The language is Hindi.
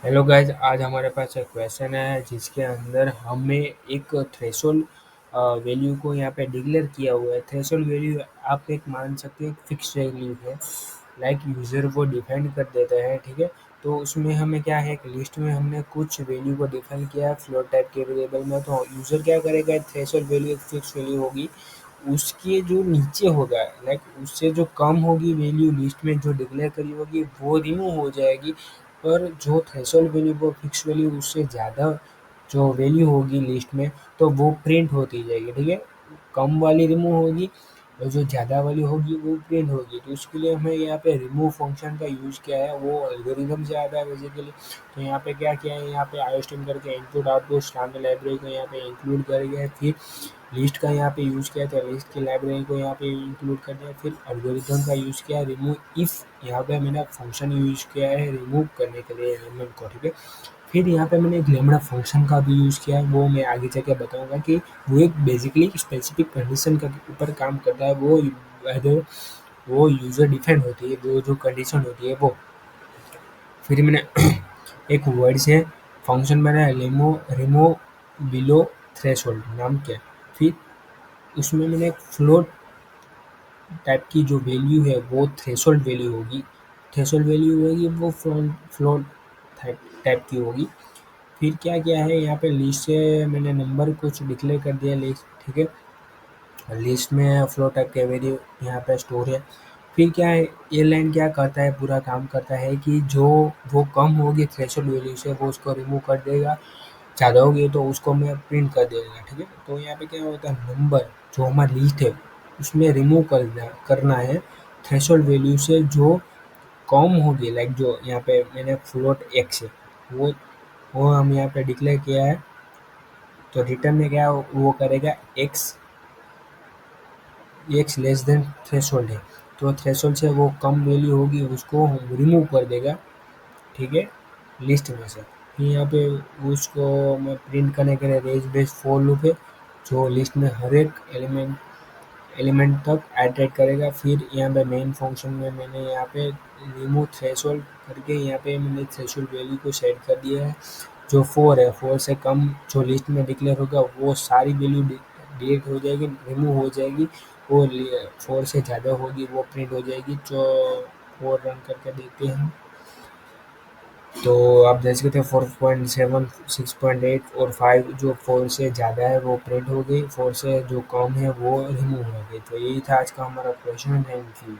हेलो गाइस, आज हमारे पास एक क्वेश्चन है जिसके अंदर हमें एक थ्रेशोल्ड वैल्यू को यहाँ पे डिक्लेयर किया हुआ है। थ्रेशोल्ड वैल्यू आप एक मान सकते हो, फिक्स वैल्यू है। लाइक यूज़र वो डिफाइन कर देता है, ठीक है। तो उसमें हमें क्या है, एक लिस्ट में हमने कुछ वैल्यू को डिफाइन किया है फ्लोट टाइप के वेरिएबल में। तो यूज़र क्या करेगा, थ्रेशोल्ड वैल्यू एक फिक्स वैल्यू होगी, उसके जो नीचे होगा, लाइक उससे जो कम होगी वैल्यू लिस्ट में जो डिक्लेयर करी होगी वो रिमूव हो जाएगी। पर जो थ्रेशोल्ड वैल्यू वो फिक्स वैल्यू उससे ज़्यादा जो वैल्यू होगी लिस्ट में, तो वो प्रिंट होती जाएगी, ठीक है। कम वाली रिमूव होगी और जो ज़्यादा वाली होगी वो प्रिंट होगी। तो उसके लिए हमें यहाँ पे रिमूव फंक्शन का यूज़ किया है, वो एल्गोरिथम से आता है बेसिकली। तो यहाँ पे क्या किया है, यहाँ पे आयोस्ट्रीम करके इनपुट आउटपुट स्टैंडर्ड लाइब्रेरी को यहाँ पे इंक्लूड कर गया है। फिर लिस्ट का यहाँ पे यूज़ किया, तो लिस्ट की लाइब्रेरी को यहाँ पे इंक्लूड कर दिया। फिर एल्गोरिथम का यूज़ किया, रिमूव इफ़ यहाँ पे मैंने फंक्शन यूज़ किया है रिमूव करने के लिए एलिमेंट को, ठीक है। फिर यहाँ पे मैंने एक लैम्ब्डा फंक्शन का भी यूज़ किया है, वो मैं आगे जाके बताऊंगा कि वो एक बेसिकली स्पेसिफिक कंडीशन के ऊपर काम करता है। वो whether वो यूज़र डिफाइन होती है, वो जो कंडीशन होती है वो। फिर मैंने एक वर्ड से फंक्शन बनाया, रिमूव बिलो थ्रेशोल्ड नाम के। फिर उसमें मैंने एक फ्लोट टाइप की जो वैल्यू है वो थ्रेशोल्ड वैल्यू होगी। थ्रेशोल्ड वैल्यू होगी वो फ्लोट टाइप की होगी। फिर क्या किया है, यहाँ पे लिस्ट से मैंने नंबर कुछ डिक्लेयर कर दिया लिस्ट, ठीक है। लिस्ट में फ्लोट टाइप के वैल्यू यहाँ पे स्टोर है। फिर क्या है, ये लाइन क्या करता है, पूरा काम करता है कि जो वो कम होगी थ्रेशोल्ड वैल्यू से वो उसको रिमूव कर देगा, ज़्यादा होगी तो उसको मैं प्रिंट कर देगा, ठीक है। तो यहाँ पे क्या होता है, नंबर जो हमारी लिस्ट है उसमें रिमूव करना है थ्रेशोल्ड वैल्यू से जो कम होगी। लाइक जो यहाँ पे मैंने फ्लोट एक्स है वो हम यहाँ पे डिक्लेयर किया है। तो रिटर्न में क्या वो करेगा, x x less than threshold है, तो थ्रेशोल्ड से वो कम वैल्यू होगी उसको रिमूव कर देगा, ठीक है, लिस्ट में से। फिर यहाँ पे उसको मैं प्रिंट करने के लिए रेंज बेस्ड फॉर लूप है, जो लिस्ट में हर एक एलिमेंट तक आइटरेट करेगा। फिर यहाँ पे मेन फंक्शन में मैंने यहाँ पे रिमूव थ्रेशोल्ड करके यहाँ पे मैंने थ्रेशोल्ड वैल्यू को सेट कर दिया है, जो 4 है। 4 से कम जो लिस्ट में डिक्लेयर होगा वो सारी वैल्यू डिलीट हो जाएगी, रिमूव हो जाएगी। वो 4 से ज़्यादा होगी वो प्रिंट हो जाएगी। जो 4 रन करके देखते हैं तो आप देख सकते हैं 4.7, 6.8 और 5 जो 4 से ज़्यादा है वो प्रिंट हो गई, 4 से जो कम है वो रिमूव हो गई। तो यही था आज का हमारा क्वेश्चन। Thank you.